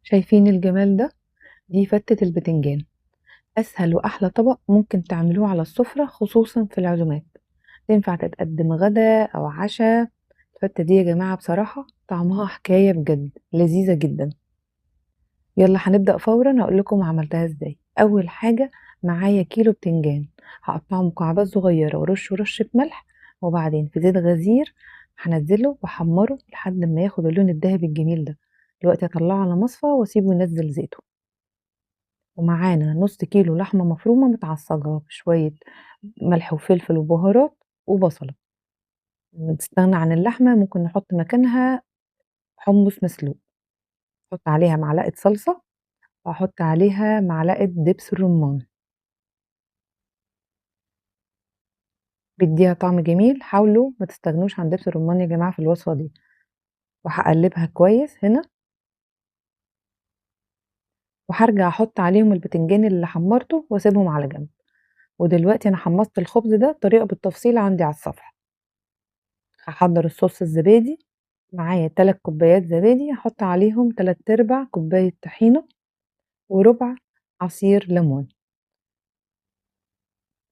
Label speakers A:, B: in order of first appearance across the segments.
A: شايفين الجمال ده؟ دي فتة البتنجان، أسهل وأحلى طبق ممكن تعملوه على السفرة خصوصا في العزومات. تنفع تتقدم غدا أو عشاء. الفتة دي يا جماعة بصراحة طعمها حكاية بجد لذيذة جدا. يلا هنبدأ فورا. هقول لكم عملتها ازاي. أول حاجة معايا كيلو بتنجان، هقطعه مكعبات صغيرة ورشه رشة ملح، وبعدين في زيت غزير هنزله وحمره لحد ما ياخد اللون الذهبي الجميل ده. دلوقتي هطلعه على مصفى واسيبه ينزل زيته. ومعانا نص كيلو لحمة مفرومة متعصجة بشوية ملح وفلفل وبهارات وبصلة. نستغنى عن اللحمة، ممكن نحط مكانها حمص مسلوق. نحط عليها معلقة صلصة، وأحط عليها معلقة دبس الرمان، بيديها طعم جميل. حاولوا ما تستغنوش عن دبس الرمان يا جماعة في الوصفة دي. وهقلبها كويس هنا، وهرجع احط عليهم البتنجان اللي حمرته واسيبهم على جنب. ودلوقتي انا حمصت الخبز ده، الطريقة بالتفصيل عندي على الصفحة. هحضر الصوص الزبادي. معايا 3 كوبايات زبادي، هحط عليهم 3/4 كوباية طحينة وربع عصير ليمون.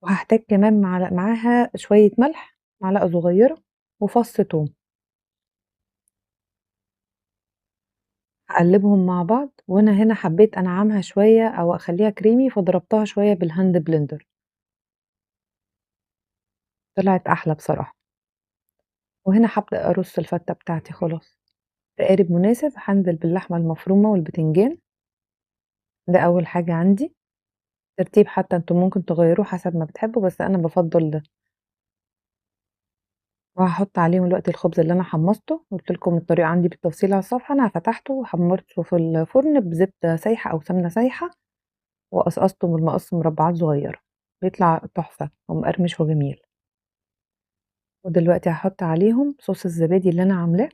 A: وهحتاج كمان معاها شوية ملح، معلقة صغيرة، وفص توم. هقلبهم مع بعض. وانا هنا حبيت انعمها شوية او اخليها كريمي، فضربتها شوية بالهاند بلندر، طلعت احلى بصراحة. وهنا هبدأ ارص الفتة بتاعتي خلاص. في قالب مناسب هنزل باللحمة المفرومة والبتنجان. ده اول حاجة عندي. ترتيب حتى انتم ممكن تغيروه حسب ما بتحبوا، بس انا بفضل ده. وهحط عليهم دلوقتي الخبز اللي انا حمصته. قلت لكم الطريقة عندي بالتفصيل على الصفحة. انا فتحته وحمرته في الفرن بزبدة سايحة او سمنة سايحة، وقصقصته بالمقص مربعات صغيرة. بيطلع تحفة ومقرمش وجميل. ودلوقتي هاحط عليهم صوص الزبادي اللي أنا عاملاه.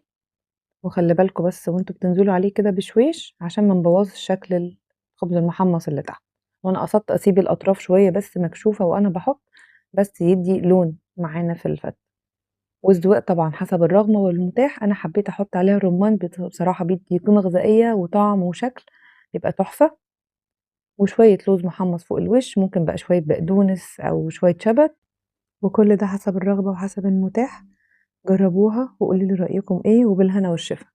A: وخلّي بالكم بس وأنتم بتنزلوا عليه كده بشويش عشان ما نبوظش شكل الخبز المحمص اللي تحت. وأنا قصدت أسيب الأطراف شوية بس مكشوفة وأنا باحط، بس يدّي لون معانا في الفتة. والذواق طبعًا حسب الرغبة والمتاح. أنا حبيت أحط عليها الرمان بصراحة بيدّي قيمة غذائية وطعم وشكل، بيبقى تحفة. وشوية لوز محمص فوق الوش، ممكن بقى شوية بقدونس أو شوية شبت. وكل ده حسب الرغبة وحسب المتاح. جربوها وقولوا لي رأيكم إيه، وبالهنا والشفا.